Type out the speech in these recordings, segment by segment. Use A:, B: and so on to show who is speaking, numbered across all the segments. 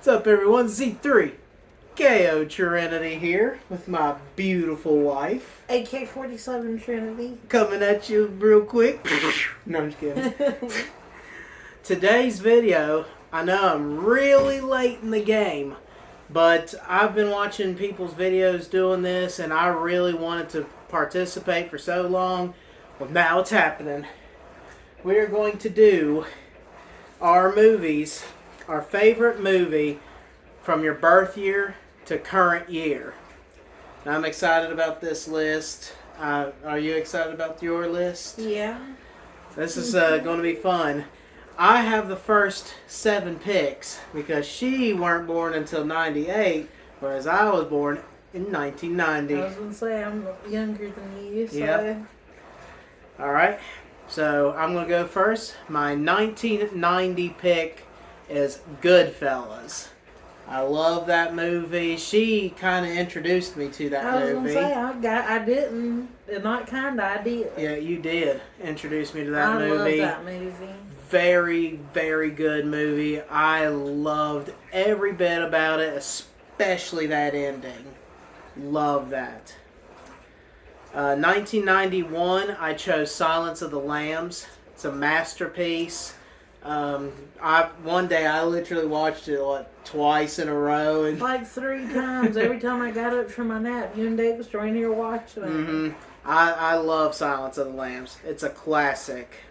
A: What's up, everyone? Z3 KO Trinity here with my beautiful wife.
B: AK-47 Trinity.
A: Coming at you real quick. No, I'm just kidding. Today's video, I know I'm really late in the game, but I've been watching people's videos doing this, and I really wanted to participate for so long. Well, now it's happening. We're going to do our movies, our favorite movie from your birth year to current year. And I'm excited about this list. Are you excited about your list?
B: Yeah.
A: This is going to be fun. I have the first 7 picks because she weren't born until 98, whereas I was born in 1990.
B: I was going to say, I'm younger than you, so...
A: Yep. Alright, so I'm going to go first. My 1990 pick is Goodfellas. I love that movie. She kind of introduced me to that movie.
B: I was going to say, I didn't. Not kind of, I did.
A: Yeah, you did introduce me to that movie.
B: I love that movie.
A: Very, very good movie. I loved every bit about it, especially that ending. Love that. 1991, I chose Silence of the Lambs. It's a masterpiece. One day I literally watched it twice in a row. And
B: like 3 times. Every time I got up from my nap, you and Dave was right here watching it.
A: Mm-hmm. I love Silence of the Lambs. It's a classic.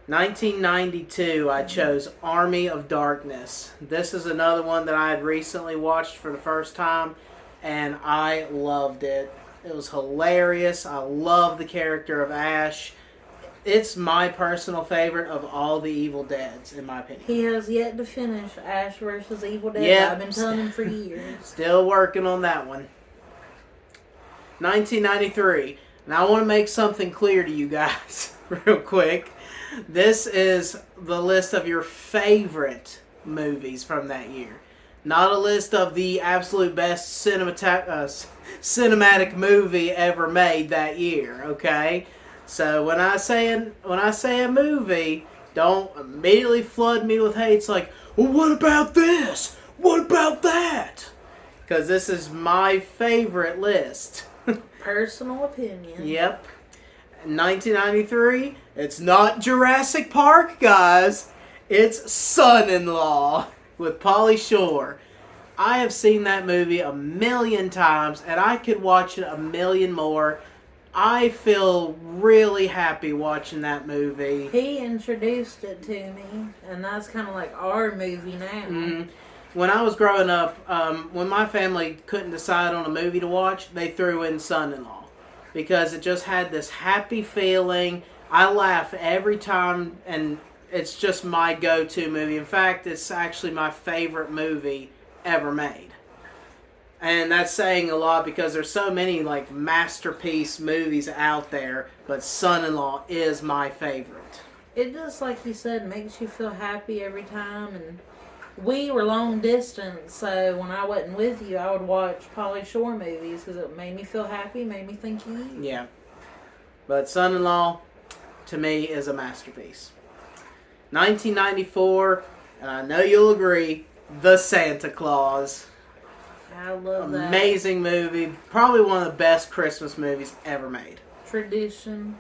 A: 1992, I chose Army of Darkness. This is another one that I had recently watched for the first time, and I loved it. It was hilarious. I love the character of Ash. It's my personal favorite of all the Evil Deads, in my opinion.
B: He has yet to finish Ash versus Evil Dead.
A: Yep.
B: I've been telling him for years.
A: Still working on that one. 1993. And I want to make something clear to you guys real quick. This is the list of your favorite movies from that year. Not a list of the absolute best cinematic movie ever made that year, okay? So when I say a movie, don't immediately flood me with hate. It's like, well, what about this? What about that? Because this is my favorite list.
B: Personal opinion.
A: Yep. 1993, it's not Jurassic Park, guys. It's Son-in-Law with Pauly Shore. I have seen that movie 1,000,000 times, and I could watch it 1,000,000 more. I feel really happy watching that movie.
B: He introduced it to me, and that's kind of like our movie now.
A: Mm-hmm. When I was growing up, when my family couldn't decide on a movie to watch, they threw in Son-in-Law. Because it just had this happy feeling. I laugh every time, and it's just my go-to movie. In fact, it's actually my favorite movie ever made. And that's saying a lot because there's so many like masterpiece movies out there, but Son-in-Law is my favorite.
B: It just, like you said, makes you feel happy every time. And we were long distance, so when I wasn't with you, I would watch Pauly Shore movies because it made me feel happy, made me think of you.
A: Yeah. But Son-in-Law, to me, is a masterpiece. 1994, and I know you'll agree, The Santa Claus.
B: I love that.
A: Amazing movie. Probably one of the best Christmas movies ever made.
B: Tradition.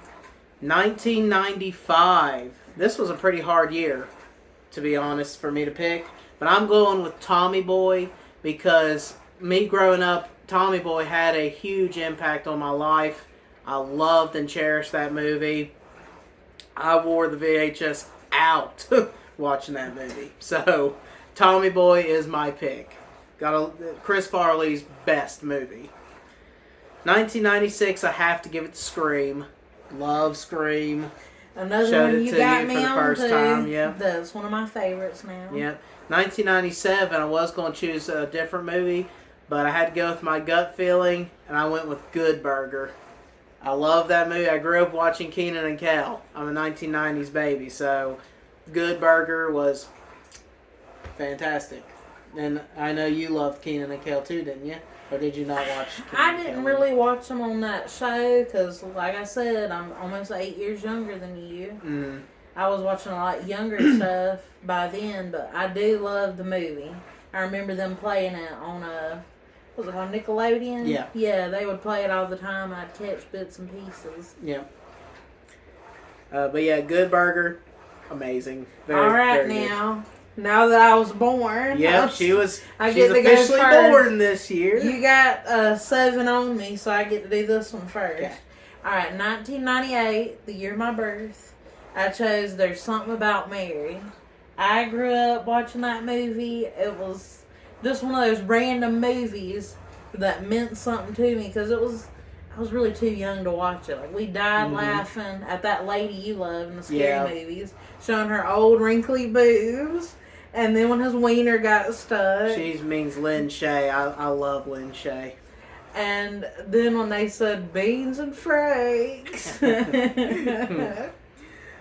A: 1995. This was a pretty hard year, to be honest, for me to pick. But I'm going with Tommy Boy because me growing up, Tommy Boy had a huge impact on my life. I loved and cherished that movie. I wore the VHS out watching that movie. So, Tommy Boy is my pick. Chris Farley's best movie. 1996, I have to give it to Scream. Love Scream.
B: Another one you got me on too.
A: Yep.
B: That's one of my favorites now.
A: Yep. 1997, I was going to choose a different movie, but I had to go with my gut feeling, and I went with Good Burger. I love that movie. I grew up watching Kenan and Kel. I'm a 1990s baby, so Good Burger was fantastic. And I know you loved Kenan and Kel too, didn't you? Or did you not watch Kenan
B: I
A: and
B: didn't
A: Kel?
B: really watch them on that show because, like I said, I'm almost 8 years younger than you.
A: Mm.
B: I was watching a lot younger stuff by then, but I do love the movie. I remember them playing it on was it on Nickelodeon?
A: Yeah.
B: Yeah, they would play it all the time. I'd catch bits and pieces.
A: Yeah. But yeah, Good Burger, amazing. Very,
B: all right,
A: very
B: now. Now that I was born.
A: Yeah, she's
B: get to go
A: officially
B: first.
A: born this year.
B: You got 7 on me, so I get to do this one first.
A: Okay.
B: Alright, 1998, the year of my birth, I chose There's Something About Mary. I grew up watching that movie. It was just one of those random movies that meant something to me because I was really too young to watch it. Like, we died laughing at that lady you love in the scary movies, showing her old wrinkly boobs. And then when his wiener got stuck.
A: She means Lynn Shay. I love Lynn Shay.
B: And then when they said beans and frakes.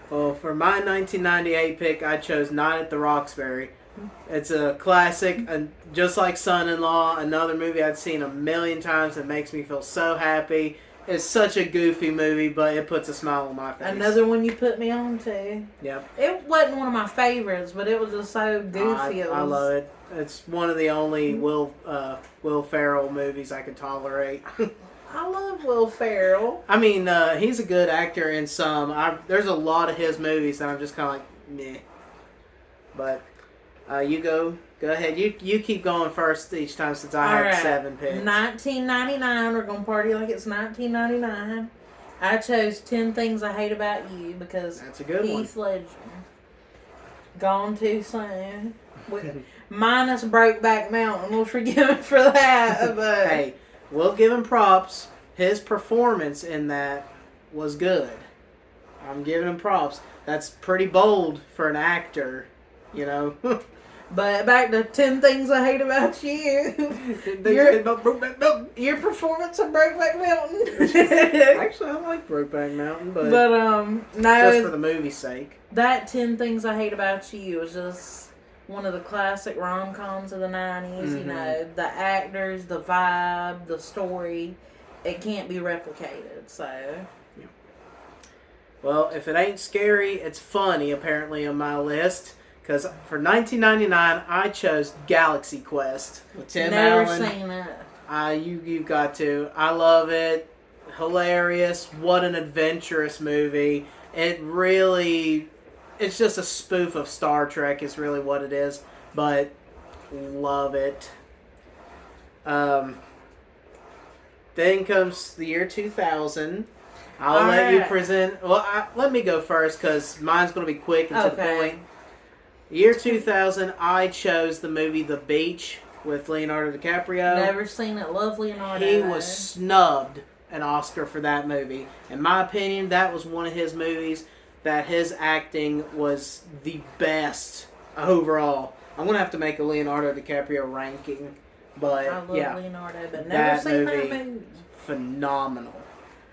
A: Well, for my 1998 pick, I chose Night at the Roxbury. It's a classic, just like Son-in-Law, another movie I'd seen a million times that makes me feel so happy. It's such a goofy movie, but it puts a smile on my face.
B: Another one you put me on to.
A: Yep.
B: It wasn't one of my favorites, but it was just so goofy.
A: I love it. It's one of the only Will Ferrell movies I can tolerate.
B: I love Will Ferrell.
A: I mean, he's a good actor in some. There's a lot of his movies that I'm just kind of like, meh. But you go ahead. You keep going first each time since I had 7 picks.
B: 1999. We're gonna party like it's 1999. I chose 10 Things I Hate About You because
A: that's a good one.
B: Heath Ledger. Gone too soon. Minus Brokeback Mountain. We'll forgive him for that. But
A: hey, we'll give him props. His performance in that was good. I'm giving him props. That's pretty bold for an actor, you know.
B: But back to 10 Things I Hate About You. Your performance of Brokeback Mountain.
A: Actually, I like Brokeback Mountain, but
B: no,
A: just for the movie's sake.
B: That 10 Things I Hate About You was just one of the classic rom-coms of the 90s.
A: Mm-hmm.
B: You know, the actors, the vibe, the story. It can't be replicated, so...
A: Yeah. Well, if it ain't scary, it's funny, apparently, on my list. Because for 1999, I chose Galaxy Quest with Tim Allen.
B: Never seen it.
A: You've got to. I love it. Hilarious. What an adventurous movie. It's just a spoof of Star Trek is really what it is. But love it. Then comes the year 2000. I'll let you present. Well, let me go first because mine's going to be quick and to the point. Year 2000, I chose the movie The Beach with Leonardo DiCaprio.
B: Never seen it. Love Leonardo.
A: He was snubbed an Oscar for that movie. In my opinion, that was one of his movies that his acting was the best overall. I'm going to have to make a Leonardo DiCaprio ranking. But
B: I love
A: yeah,
B: Leonardo, but never seen that movie.
A: Phenomenal.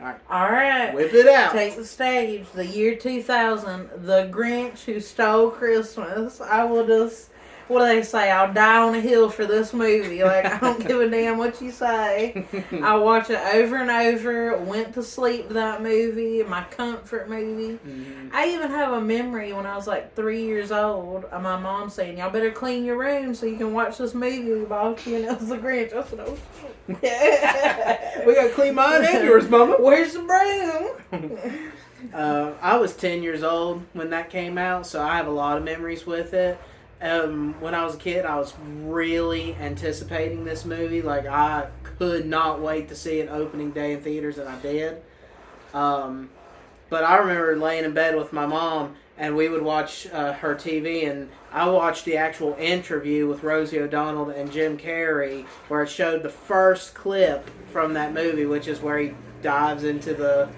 B: All right.
A: Whip it out.
B: Take the stage. The year 2000. The Grinch Who Stole Christmas. I will just... What do they say? I'll die on a hill for this movie. Like, I don't give a damn what you say. I watch it over and over. Went to sleep to that movie. My comfort movie. Mm-hmm. I even have a memory when I was like 3 years old of my mom saying, y'all better clean your room so you can watch this movie we bought you. And it was The Grinch. I said, oh, shit.
A: We got to clean mine and yours, Mama.
B: Where's the broom?
A: I was 10 years old when that came out, so I have a lot of memories with it. When I was a kid, I was really anticipating this movie. Like, I could not wait to see it opening day in theaters, and I did. But I remember laying in bed with my mom, and we would watch her TV, and I watched the actual interview with Rosie O'Donnell and Jim Carrey, where it showed the first clip from that movie, which is where he dives into the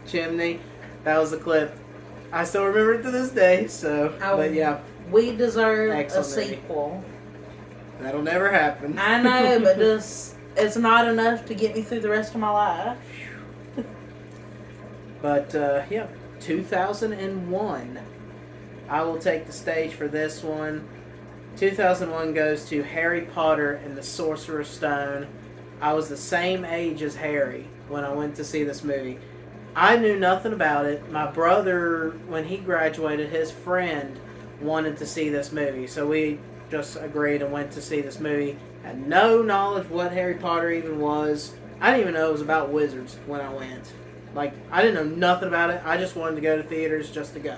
A: chimney. That was the clip. I still remember it to this day, so, but yeah.
B: We deserve
A: excellent
B: a sequel.
A: Movie. That'll never happen.
B: I know, but it's not enough to get me through the rest of my life.
A: But, yeah, 2001. I will take the stage for this one. 2001 goes to Harry Potter and the Sorcerer's Stone. I was the same age as Harry when I went to see this movie. I knew nothing about it. My brother, when he graduated, his friend wanted to see this movie. So we just agreed and went to see this movie. Had no knowledge what Harry Potter even was. I didn't even know it was about wizards when I went. Like, I didn't know nothing about it. I just wanted to go to theaters just to go.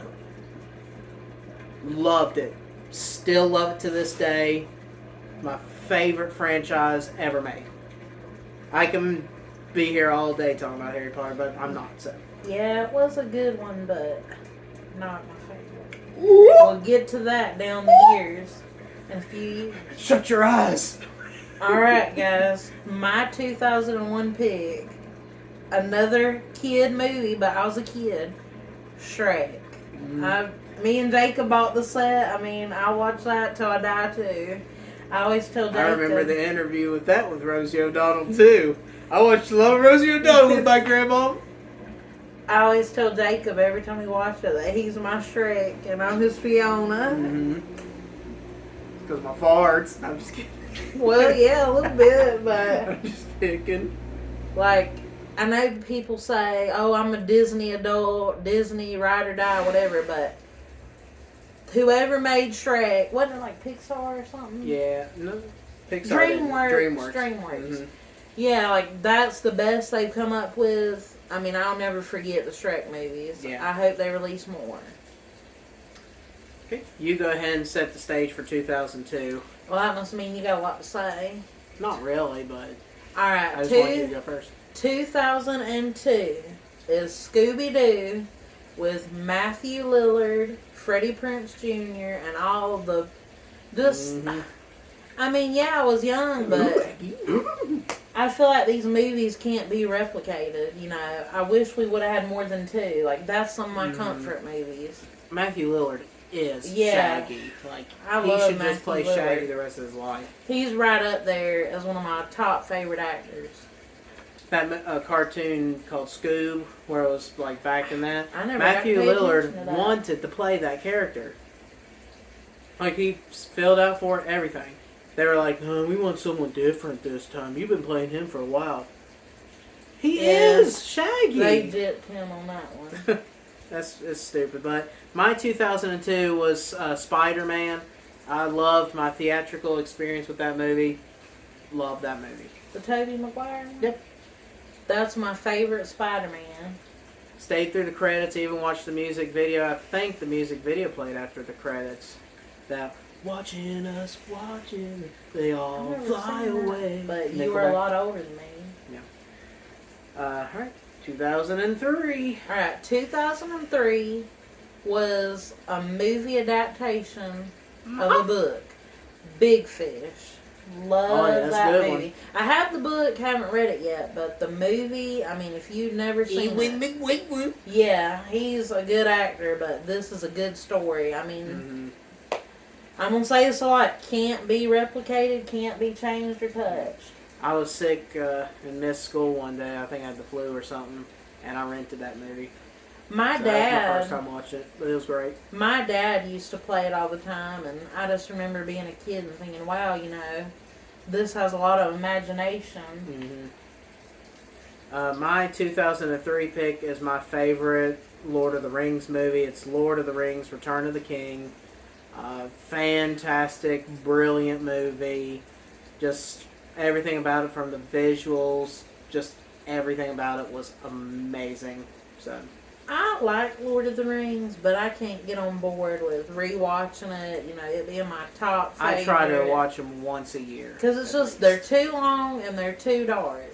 A: Loved it. Still love it to this day. My favorite franchise ever made. I can be here all day talking about Harry Potter, but I'm not, so.
B: Yeah, it was a good one, but not my favorite. We'll get to that down the years in a few years.
A: Shut your eyes!
B: Alright, guys. My 2001 pick. Another kid movie, but I was a kid. Shrek. Me and Jacob bought the set. I mean, I watched that till I die, too. I always tell Jacob.
A: I remember the interview with Rosie O'Donnell, too. I watched Love Rosie O'Donnell with my grandma.
B: I always tell Jacob every time we watch it that he's my Shrek and I'm his Fiona.
A: Because my farts. I'm just kidding.
B: Well, yeah, a little bit, but...
A: I'm just picking.
B: Like, I know people say, oh, I'm a Disney adult, Disney ride or die, whatever, but whoever made Shrek, wasn't it like Pixar or something?
A: Yeah, no, Pixar.
B: DreamWorks.
A: Mm-hmm.
B: Yeah, like, that's the best they've come up with. I mean, I'll never forget the Shrek movies.
A: Yeah.
B: I hope they release more.
A: Okay, you go ahead and set the stage for 2002.
B: Well, that must mean you got a lot to say.
A: Not really, but
B: Alright,
A: I just want you to go first.
B: 2002 is Scooby-Doo with Matthew Lillard, Freddie Prinze Jr., and all of the... Just... I mean, yeah, I was young, but I feel like these movies can't be replicated, you know. I wish we would have had more than two. Like, that's some of my comfort movies.
A: Matthew Lillard is Shaggy. Like, he should just play Shaggy the rest of his life.
B: He's right up there as one of my top favorite actors.
A: That cartoon called Scoob, where it was like back in that.
B: Matthew
A: Lillard wanted to play that character. Like, he filled out for it, everything. They were like, no, we want someone different this time. You've been playing him for a while. He is Shaggy.
B: They dipped him on that one.
A: It's stupid. But my 2002 was Spider-Man. I loved my theatrical experience with that movie. Loved that movie.
B: The Tobey Maguire?
A: Yep.
B: That's my favorite Spider-Man.
A: Stayed through the credits, even watched the music video. I think the music video played after the credits. That... Watching us, they all fly away.
B: But you were a lot older than me.
A: Yeah. Alright, 2003.
B: Alright, 2003 was a movie adaptation of a book. Big Fish. Love that movie. I have the book, haven't read it yet, but the movie, I mean, if you've never seen it. Yeah, he's a good actor, but this is a good story. I mean... I'm going to say this a lot. Can't be replicated, can't be changed or touched.
A: I was sick and missed school one day. I think I had the flu or something. And I rented that movie.
B: My dad...
A: That was my first time watching it. But it was great.
B: My dad used to play it all the time. And I just remember being a kid and thinking, wow, you know, this has a lot of imagination.
A: My 2003 pick is my favorite Lord of the Rings movie. It's Lord of the Rings, Return of the King. Fantastic, brilliant movie. Just everything about it, from the visuals, just everything about it was amazing. So
B: I like Lord of the Rings, but I can't get on board with rewatching it. You know, it being my top favorite.
A: I try to watch them once a year.
B: Because it's just, they're too long and they're too dark.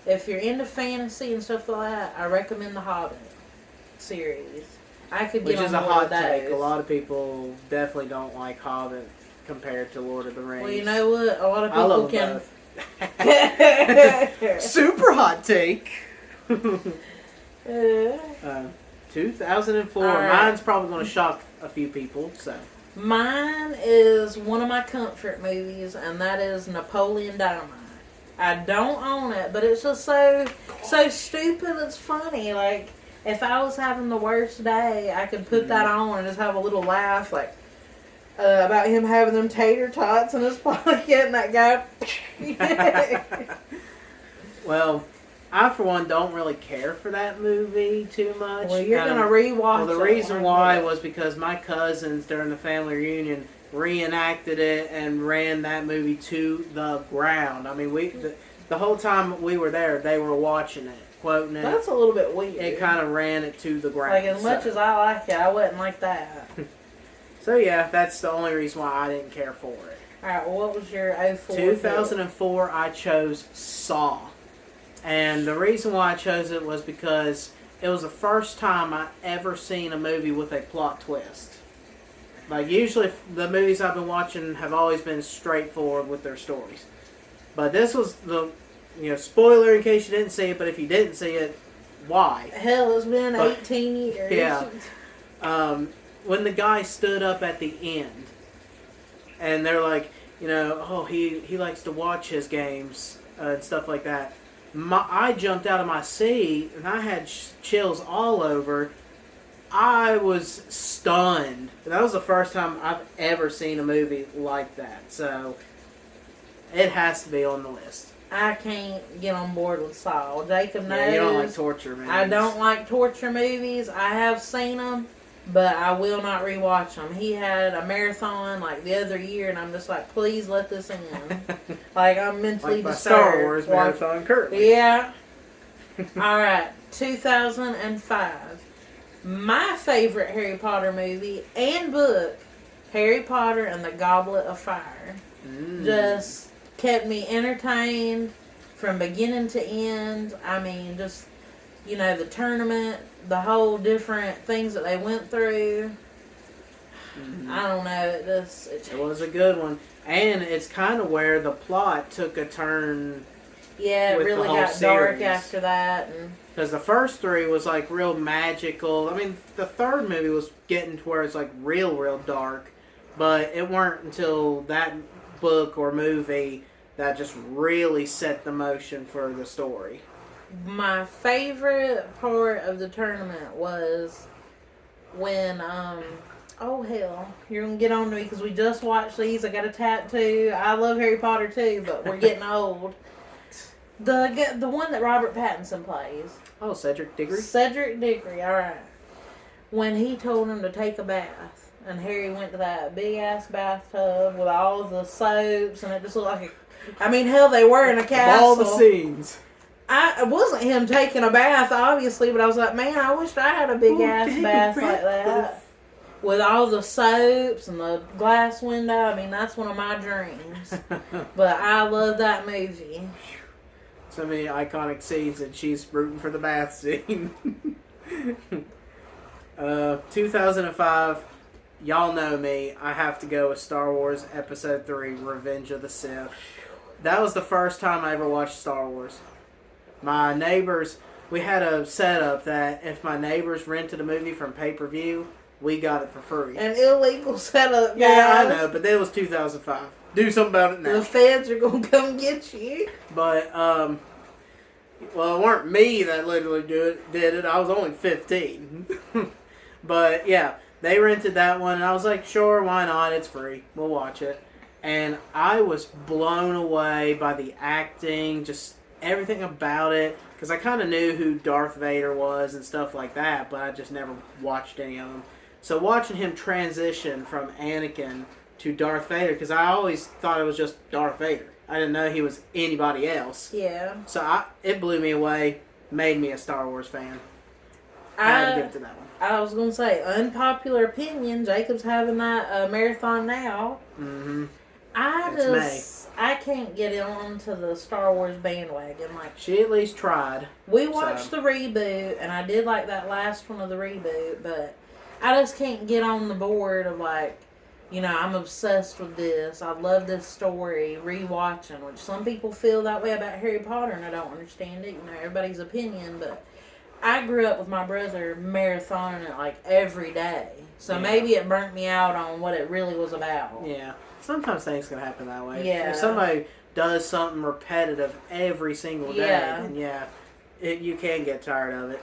B: If you're into fantasy and stuff like that, I recommend the Hobbit series. I could get
A: Which is
B: on
A: a
B: board
A: hot
B: with those.
A: take. A lot of people definitely don't like Hobbit compared to Lord of the Rings.
B: Well, you know what? A lot of
A: I love
B: people
A: them
B: can.
A: both. Super hot take. 2004.
B: Right.
A: Mine's probably going to shock a few people. So
B: Mine is one of my comfort movies, and that is Napoleon Dynamite. I don't own it, but it's just so stupid. It's funny. Like, if I was having the worst day, I could put that on and just have a little laugh, like, about him having them tater tots in his pocket and that guy.
A: Well, I, for one, don't really care for that movie too much.
B: Well, you're going to rewatch it.
A: Well, the reason why was because my cousins, during the family reunion, reenacted it and ran that movie to the ground. I mean, the whole time we were there, they were watching it, quoting it.
B: That's a little bit weird.
A: It kind of ran it to the ground.
B: Like, as much as I like it, I wasn't like that.
A: So, yeah, that's the only reason why I didn't care for it.
B: Alright, well, what was your 04?
A: 2004, I chose Saw. And the reason why I chose it was because it was the first time I ever seen a movie with a plot twist. Like, usually the movies I've been watching have always been straightforward with their stories. But this was the, spoiler in case you didn't see it, but if you didn't see it, why?
B: Hell, it's been 18 years.
A: Yeah. When the guy stood up at the end, and they're like, he likes to watch his games and stuff like that. I jumped out of my seat, and I had chills all over. I was stunned. That was the first time I've ever seen a movie like that. So, it has to be on the list.
B: I can't get on board with Saw. Jacob knows.
A: Yeah, you don't like torture movies.
B: I don't like torture movies. I have seen them, but I will not rewatch them. He had a marathon like the other year, and I'm just like, please let this end. Like, I'm mentally
A: like
B: disturbed.
A: Star Wars marathon currently.
B: Yeah. All right, 2005. My favorite Harry Potter movie and book, Harry Potter and the Goblet of Fire. Just kept me entertained from beginning to end. I mean, just, the tournament, the whole different things that they went through. I don't know. It
A: was a good one. And it's kind of where the plot took a turn.
B: Yeah, it really got dark after that.
A: Because the first three was like real magical. I mean, the third movie was getting to where it's like real dark. But it weren't until that book or movie that just really set the motion for the story.
B: My favorite part of the tournament was when, oh hell, you're going to get on to me because we just watched these. I got a tattoo. I love Harry Potter too, but we're getting old. The one that Robert Pattinson plays.
A: Oh, Cedric Diggory?
B: Cedric Diggory, alright. When he told him to take a bath, and Harry went to that big-ass bathtub with all the soaps, and it just looked like hell, they were in a castle.
A: All the scenes.
B: It wasn't him taking a bath, obviously, but I was like, man, I wish I had a big-ass bath like that. With all the soaps and the glass window. I mean, that's one of my dreams. But I love that movie.
A: So many iconic scenes, and she's rooting for the bath scene. 2005, y'all know me. I have to go with Star Wars Episode 3, Revenge of the Sith. That was the first time I ever watched Star Wars. My neighbors, we had a setup that if my neighbors rented a movie from pay-per-view, we got it for free.
B: An illegal setup, guys.
A: Yeah, I know, but that was 2005. Do something about it now.
B: The feds are going to come get you.
A: But, well, it weren't me that literally did it. I was only 15. But, yeah, they rented that one, and I was like, sure, why not? It's free. We'll watch it. And I was blown away by the acting, just everything about it. Because I kind of knew who Darth Vader was and stuff like that, but I just never watched any of them. So watching him transition from Anakin to Darth Vader, because I always thought it was just Darth Vader. I didn't know he was anybody else.
B: Yeah.
A: So it blew me away, made me a Star Wars fan. I had to give it to that one.
B: I was going to say, unpopular opinion, Jacob's having that marathon now.
A: Mm-hmm.
B: I can't get onto the Star Wars bandwagon. Like,
A: she at least tried.
B: We watched the reboot, and I did like that last one of the reboot, but I just can't get on the board of like, I'm obsessed with this. I love this story, rewatching, which some people feel that way about Harry Potter, and I don't understand it. Everybody's opinion, but I grew up with my brother marathoning it like every day. So maybe it burnt me out on what it really was about.
A: Yeah. Sometimes things can happen that way.
B: Yeah.
A: If somebody does something repetitive every single day, then you can get tired of it.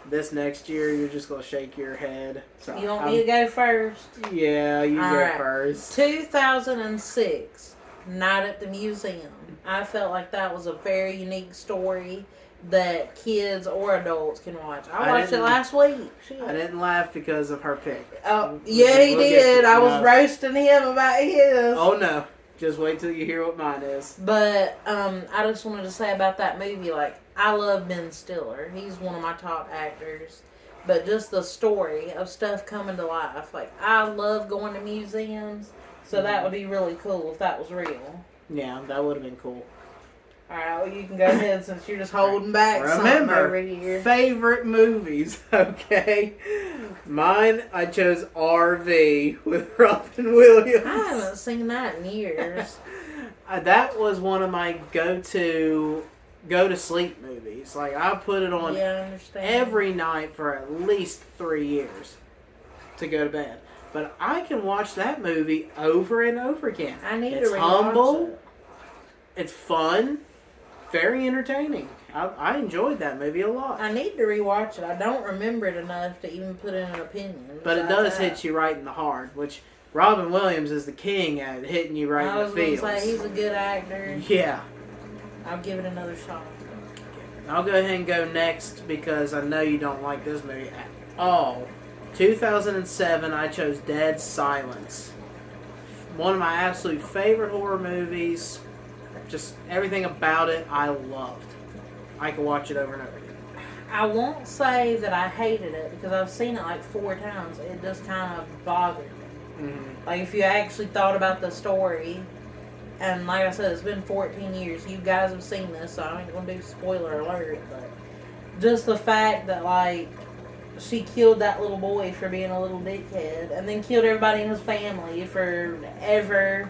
A: This next year, you're just going to shake your head. So
B: you want me to go first?
A: Yeah, you go first.
B: 2006, Night at the Museum. I felt like that was a very unique story. that kids or adults can watch. I watched it last week. Shit.
A: I didn't laugh because of her pick.
B: Oh, yeah, he did. I was roasting him about his.
A: Oh, no. Just wait till you hear what mine is.
B: But I just wanted to say about that movie, like, I love Ben Stiller. He's one of my top actors. But just the story of stuff coming to life. Like, I love going to museums. So that would be really cool if that was real.
A: Yeah, that would have been cool.
B: Alright, well, you can go ahead since you're just holding back something over here.
A: Favorite movies, okay? Mine, I chose RV with Robin Williams.
B: I haven't seen that in years.
A: That was one of my go-to sleep movies. Like, I put it on every night for at least 3 years to go to bed. But I can watch that movie over and over again.
B: I need to
A: It's
B: rewatch
A: humble.
B: it.
A: It's fun. Very entertaining. I enjoyed that movie a lot.
B: I need to rewatch it. I don't remember it enough to even put in an opinion.
A: But it does hit you right in the heart, which Robin Williams is the king at hitting you right in the feels.
B: I was going to say, he's a good actor.
A: Yeah.
B: I'll give it another shot.
A: I'll go ahead and go next because I know you don't like this movie at all. 2007, I chose Dead Silence. One of my absolute favorite horror movies. Just everything about it, I loved. I could watch it over and over again.
B: I won't say that I hated it because I've seen it like 4 times. It just kind of bothered me.
A: Mm-hmm.
B: Like if you actually thought about the story, and like I said, it's been 14 years. You guys have seen this, so I ain't gonna do spoiler alert. But just the fact that like she killed that little boy for being a little dickhead, and then killed everybody in his family for ever.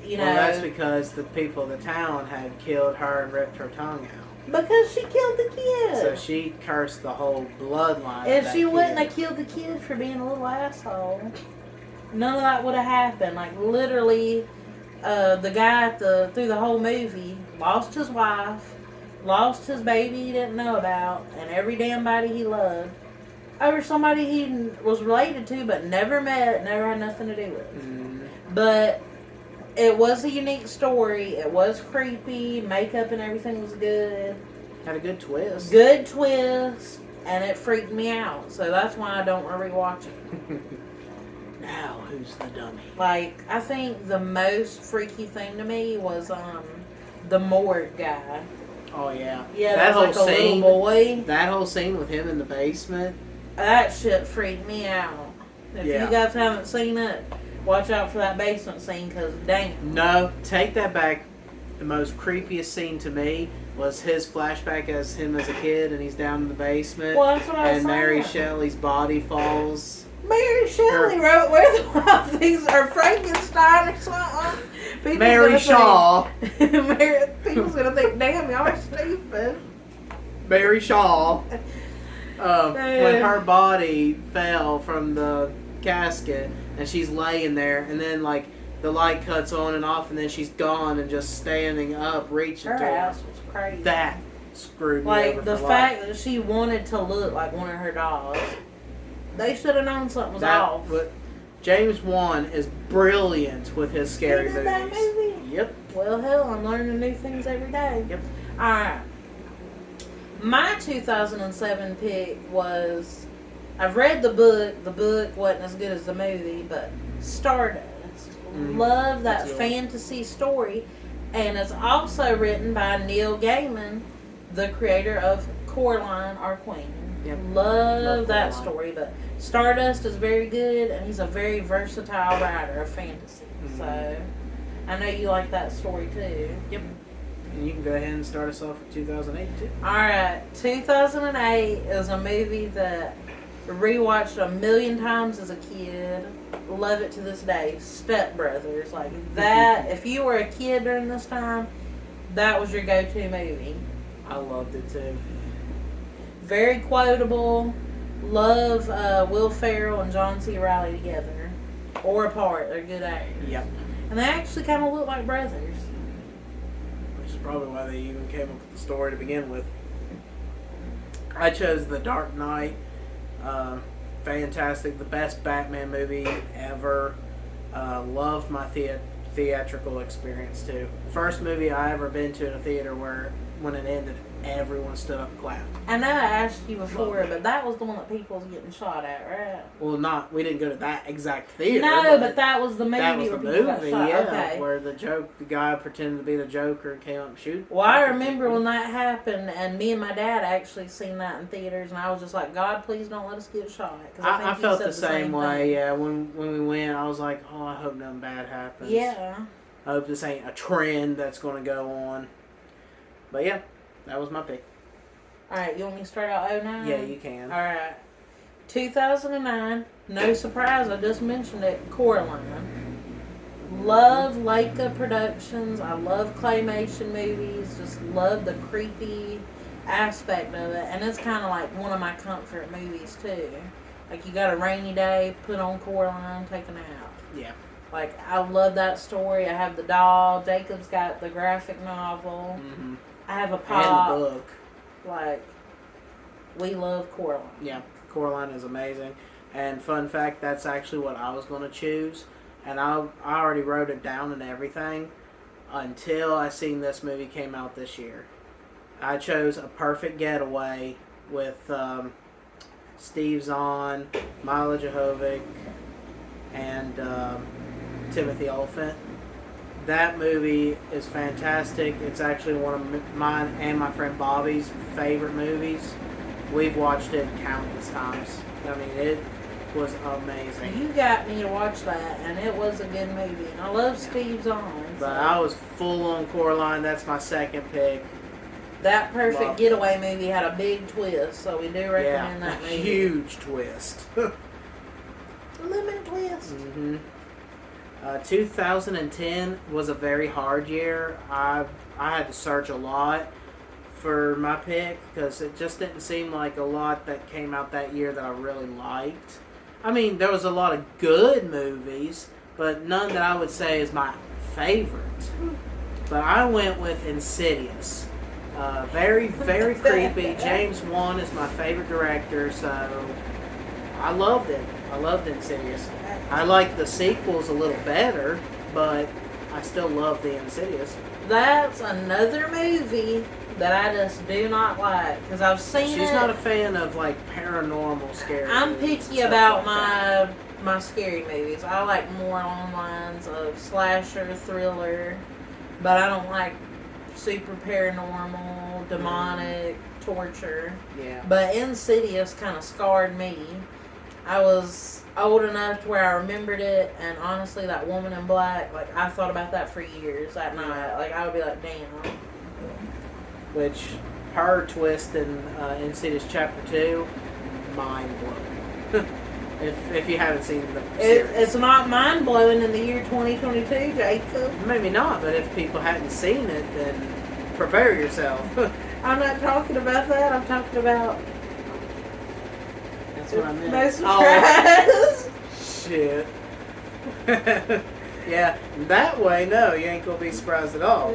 B: You know,
A: well, that's because the people of the town had killed her and ripped her tongue out.
B: Because she killed the kid.
A: So she cursed the whole bloodline.
B: If she wouldn't have killed the kid for being a little asshole, none of that would have happened. Like, literally, the guy through the whole movie lost his wife, lost his baby he didn't know about, and every damn body he loved over somebody he was related to but never met, never had nothing to do with.
A: Mm.
B: But it was a unique story. It was creepy. Makeup and everything was good.
A: Had a good twist.
B: Good twist. And it freaked me out. So that's why I don't want to rewatch it.
A: Now, who's the dummy?
B: Like, I think the most freaky thing to me was the morgue guy.
A: Oh, yeah.
B: Yeah, that whole like a
A: scene,
B: little boy.
A: That whole scene with him in the basement.
B: That shit freaked me out. If you guys haven't seen it, watch out for that basement scene, because damn.
A: No, take that back. The most creepiest scene to me was his flashback as him as a kid, and he's down in the basement.
B: Well, that's what I was
A: and Mary Shelley's body falls.
B: Mary Shelley wrote Where the Wild Things Are, Frankenstein or something.
A: Mary Shaw.
B: People's going to think, damn, y'all are stupid.
A: Mary Shaw. When her body fell from the casket, and she's laying there, and then like the light cuts on and off, and then she's gone and just standing up, reaching
B: her
A: to
B: ass was crazy.
A: That screwed me
B: like
A: over
B: the
A: for
B: fact
A: life.
B: that she wanted to look like one of her dogs. They should have known something was off.
A: But James Wan is brilliant with his scary movies.
B: That movie?
A: Yep.
B: Well, hell, I'm learning new things every day.
A: Yep.
B: All right. My 2007 pick was, I've read the book. The book wasn't as good as the movie, but Stardust. Love that fantasy story. And it's also written by Neil Gaiman, the creator of Coraline, Our Queen.
A: Yep.
B: Love that story. But Stardust is very good, and he's a very versatile writer of fantasy. So I know you like that story too.
A: Yep. And you can go ahead and start us off with 2008 too.
B: Alright, 2008 is a movie that I rewatched a million times as a kid. Love it to this day. Step Brothers. Like that, if you were a kid during this time, that was your go-to movie.
A: I loved it too.
B: Very quotable. Love Will Ferrell and John C. Reilly together. Or apart. They're good actors.
A: Yep.
B: And they actually kind of look like brothers.
A: Which is probably why they even came up with the story to begin with. I chose The Dark Knight. Fantastic. The best Batman movie ever. Loved my theatrical experience too. First movie I ever been to in a theater where when it ended everyone stood up and clapped.
B: I know I asked you before,
A: Loved it.
B: but that was the one that people was getting shot at, right?
A: Well, we didn't go to that exact theater.
B: No, but that was the movie
A: that was
B: where
A: the
B: people got
A: movie,
B: shot.
A: yeah,
B: Okay.
A: where the guy pretended to be the Joker and came up and shoot.
B: Well, I remember when that happened, and me and my dad actually seen that in theaters, and I was just like, God, please don't let us get shot. 'Cause
A: I
B: he
A: felt
B: said
A: the same way,
B: thing.
A: yeah. When we went, I was like, oh, I hope nothing bad happens.
B: Yeah.
A: I hope this ain't a trend that's going to go on. But yeah, that was my pick.
B: Alright, you want me to start out 09?
A: Yeah, you can.
B: Alright. 2009, no surprise, I just mentioned it, Coraline. Love Leica Productions. I love claymation movies. Just love the creepy aspect of it. And it's kind of like one of my comfort movies, too. Like, you got a rainy day, put on Coraline, take a nap.
A: Yeah.
B: Like, I love that story. I have the doll. Jacob's got the graphic novel.
A: Mm-hmm.
B: I have a pop.
A: And the book.
B: Like, we love Coraline.
A: Yeah, Coraline is amazing. And fun fact, that's actually what I was going to choose. And I already wrote it down and everything until I seen this movie came out this year. I chose A Perfect Getaway with Steve Zahn, Mila Jovovich, and Timothy Olyphant. That movie is fantastic. It's actually one of mine and my friend Bobby's favorite movies. We've watched it countless times. I mean, it was amazing.
B: You got me to watch that, and it was a good movie. And I love Steve Zahn.
A: But I was full on Coraline. That's my second pick.
B: That Perfect
A: Love
B: Getaway
A: it.
B: movie had a big twist, so we do recommend that movie.
A: Huge twist.
B: Lemon twist.
A: Mm-hmm. 2010 was a very hard year. I had to search a lot for my pick because it just didn't seem like a lot that came out that year that I really liked. I mean, there was a lot of good movies, but none that I would say is my favorite. But I went with Insidious. Very, very creepy. James Wan is my favorite director, so I loved it. I loved Insidious. I like the sequels a little better, but I still love the Insidious.
B: That's another movie that I just do not like because I've seen it.
A: She's not a fan of like paranormal scary.
B: I'm
A: movies,
B: picky
A: stuff
B: about
A: like
B: my scary movies. I like more along the lines of slasher, thriller, but I don't like super paranormal, demonic, torture.
A: Yeah.
B: But Insidious kind of scarred me. I was old enough to where I remembered it, and honestly, that woman in black, like, I thought about that for years that night. Like, I would be like, damn.
A: Which, her twist in Insidious Chapter 2, mind-blowing. if you haven't seen the series.
B: It's not mind-blowing in the year 2022, Jacob.
A: Maybe not, but if people hadn't seen it, then prepare yourself.
B: I'm not talking about that. I'm talking about...
A: That's what I meant.
B: No surprise.
A: Shit. Yeah, that way, no, you ain't gonna be surprised at all.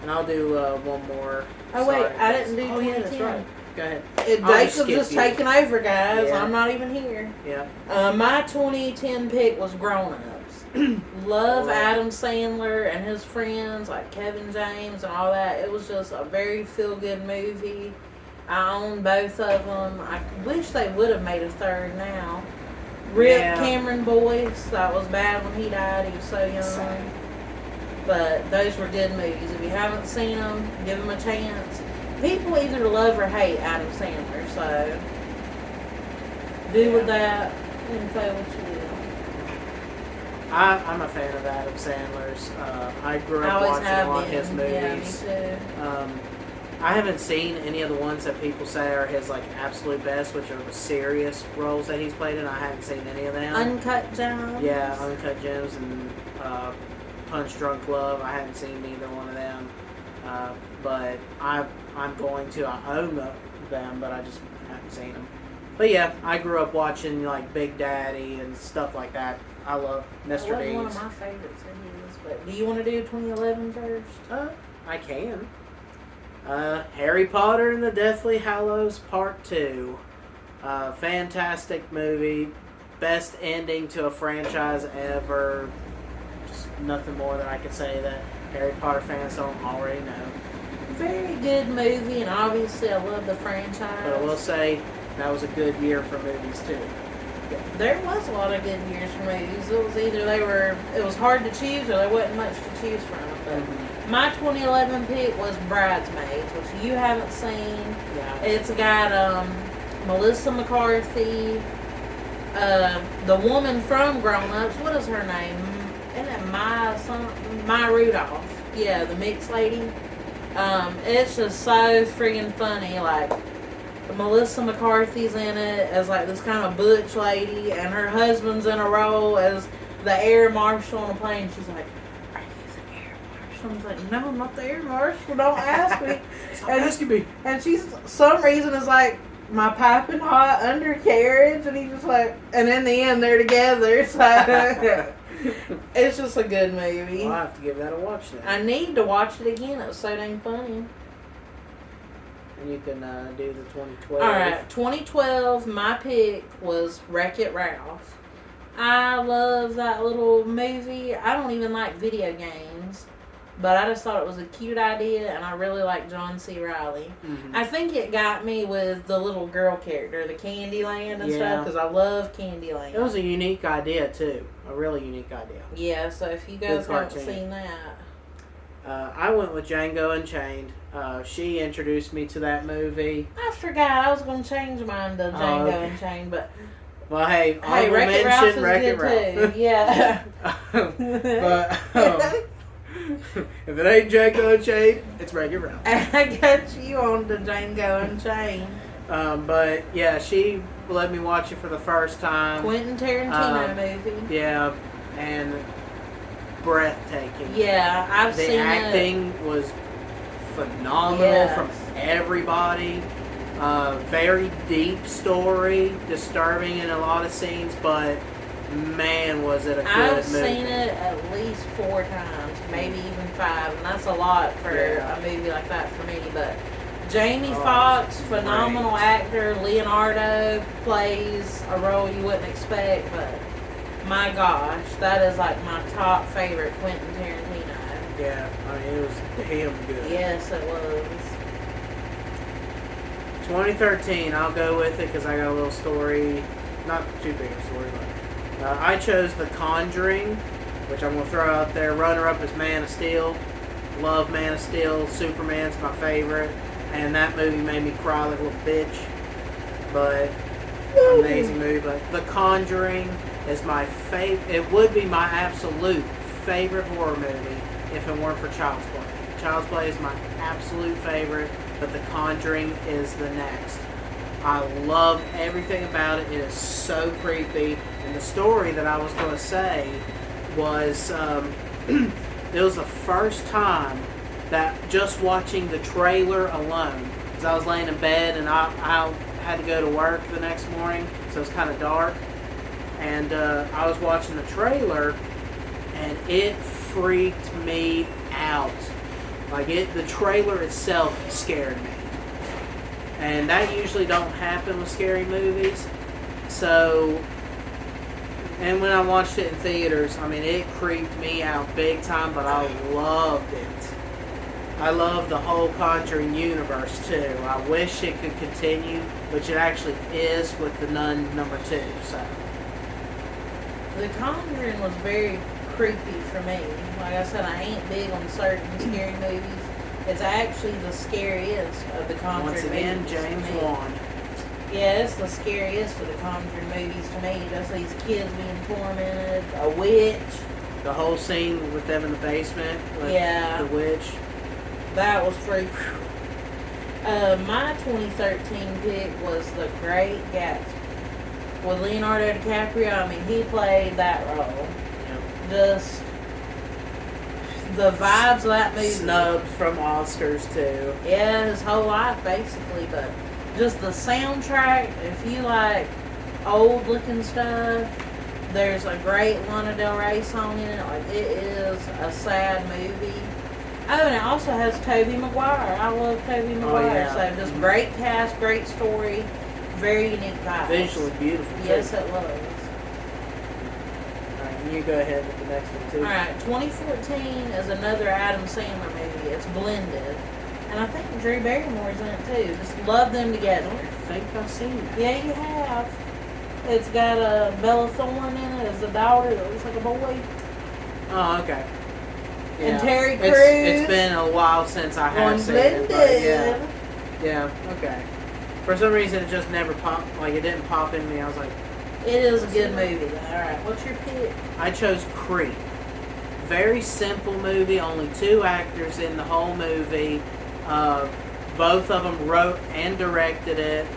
A: And I'll do one more.
B: Oh, wait,
A: Sorry.
B: I didn't do
A: Oh, yeah, that's
B: 2010.
A: right. Go ahead.
B: Jacob's just
A: skip you.
B: taking over, guys.
A: Yeah.
B: I'm not even here.
A: Yeah.
B: My 2010 pick was Grown Ups. Love
A: Right.
B: Adam Sandler and his friends, like Kevin James and all that. It was just a very feel-good movie. I own both of them. I wish they would have made a third now. Rip
A: Yeah.
B: Cameron Boyce. That was bad when he died. He was so young.
A: Same.
B: But those were good movies. If you haven't seen them, give them a chance. People either love or hate Adam Sandler, so do with that and say what you will.
A: I'm a fan of Adam Sandler's. I grew
B: I
A: up
B: always
A: watching
B: have
A: a lot of
B: been.
A: his
B: Yeah, me
A: movies.
B: too.
A: I haven't seen any of the ones that people say are his like absolute best, which are the serious roles that he's played in. I haven't seen any of them.
B: Uncut Gems.
A: Yeah, Uncut Gems and Punch Drunk Love. I haven't seen either one of them, but I'm going to. I own them, but I just haven't seen them. But yeah, I grew up watching like Big Daddy and stuff like that. I love
B: That
A: Mr.
B: wasn't one of
A: Deeds.
B: my favorites of his. But do you want to do 2011 first?
A: I can. Harry Potter and the Deathly Hallows Part 2. Fantastic movie. Best ending to a franchise ever. Just nothing more that I could say that Harry Potter fans don't already know.
B: very good movie, and obviously I love the franchise.
A: But I will say that was a good year for movies too.
B: There was a lot of good years for movies. It was either it was hard to choose or there wasn't much to choose from. But my 2011 pick was Bridesmaids, which you haven't seen.
A: Yeah.
B: It's got Melissa McCarthy, the woman from Grown Ups. What is her name? Isn't it Maya Rudolph? Yeah, the mixed lady. It's just so friggin' funny. Like, Melissa McCarthy's in it as like this kind of butch lady, and her husband's in a role as the air marshal on a plane. She's like, "Are you the air marshal?" I'm like, "No, I'm not the air marshal. Don't ask me."
A: Stop asking me.
B: And she's some reason is like my piping hot undercarriage, and he's just like, and in the end they're together. So it's just a good movie.
A: Well, I'll have to give that a watch then.
B: I need to watch it again. It was so dang funny.
A: And you can do the 2012.
B: Alright, 2012, my pick was Wreck-It Ralph. I love that little movie. I don't even like video games, but I just thought it was a cute idea, and I really like John C. Reilly.
A: Mm-hmm.
B: I think it got me with the little girl character, the Candyland and
A: Yeah.
B: stuff, because I love Candyland.
A: It was a unique idea too. A really unique idea.
B: Yeah, so if you guys haven't
A: cartoon.
B: seen that.
A: I went with Django Unchained. She introduced me to that movie.
B: I forgot I was going to change mine to Django
A: okay.
B: Unchained, but
A: Well, hey,
B: hey, Wreck-It Ralph is
A: Wreck-It
B: good
A: Ralph.
B: too. Yeah.
A: But if it ain't Django Unchained, it's Wreck-It Ralph.
B: I got you on the Django Unchained.
A: But yeah, she let me watch it for the first time.
B: Quentin Tarantino movie.
A: Yeah, and breathtaking.
B: Yeah, I've
A: The
B: seen
A: acting was phenomenal
B: Yes.
A: from everybody. Very deep story, disturbing in a lot of scenes, but man, was it a good
B: I've
A: movie.
B: seen it at least 4 times, maybe even 5, and that's a lot for
A: Yeah.
B: a movie like that for me. But Jamie
A: Oh,
B: Foxx,
A: it's
B: phenomenal
A: great.
B: actor. Leonardo plays a role you wouldn't expect, but my gosh, that is like my top favorite Quentin Tarantino.
A: Yeah, I mean, it was damn good.
B: Yes, it was.
A: 2013, I'll go with it because I got a little story. Not too big a story, but I chose The Conjuring, which I'm going to throw out there. Runner-up is Man of Steel. Love Man of Steel. Superman's my favorite. And that movie made me cry like a little bitch. But, amazing movie. But The Conjuring is my favorite. It would be my absolute favorite horror movie if it weren't for Child's Play. Child's Play is my absolute favorite, but The Conjuring is the next. I love everything about it. It is so creepy. And the story that I was going to say was, it was the first time that just watching the trailer alone, because I was laying in bed and I had to go to work the next morning, so it was kind of dark. And I was watching the trailer, and it freaked me out. Like, the trailer itself scared me. And that usually don't happen with scary movies. So, and when I watched it in theaters, I mean, it creeped me out big time, but I loved it. I love the whole Conjuring universe, too. I wish it could continue, which it actually is with The Nun #2, so.
B: The Conjuring was very creepy for me. Like I said, I ain't big on certain scary movies. It's actually the scariest of the Conjuring
A: Once again,
B: movies
A: James
B: to me.
A: Wan.
B: Yeah, it's the scariest of the Conjuring movies to me. Just these kids being tormented, a witch.
A: The whole scene with them in the basement with
B: Yeah.
A: the witch.
B: That was freaky. My 2013 pick was The Great Gatsby. With Leonardo DiCaprio, I mean, he played that role. Just the vibes of that movie.
A: Snubbed from Oscars, too.
B: Yeah, his whole life, basically. But just the soundtrack, if you like old looking stuff, there's a great Lana Del Rey song in it. Like, it is a sad movie. Oh, and it also has Tobey Maguire. I love Tobey Maguire.
A: yeah.
B: So just great cast, great story, very unique vibes.
A: Visually beautiful, too.
B: Yes, it was.
A: Alright, you go ahead with the next one, too.
B: Alright, 2014 is another Adam Sandler movie. It's Blended. And I think Drew Barrymore's in it too. Just love them together.
A: I think I've seen that.
B: Yeah, you have. It's got Bella Thorne in it as the daughter that looks like a boy.
A: Oh, okay.
B: And Terry Crews.
A: It's been a while since I have seen it. But yeah, okay. For some reason, it just never popped. Like, it didn't pop in me. I was like...
B: It is a good movie, though. Alright, what's your pick?
A: I chose Crete. Very simple movie. Only 2 actors in the whole movie. Both of them wrote and directed it.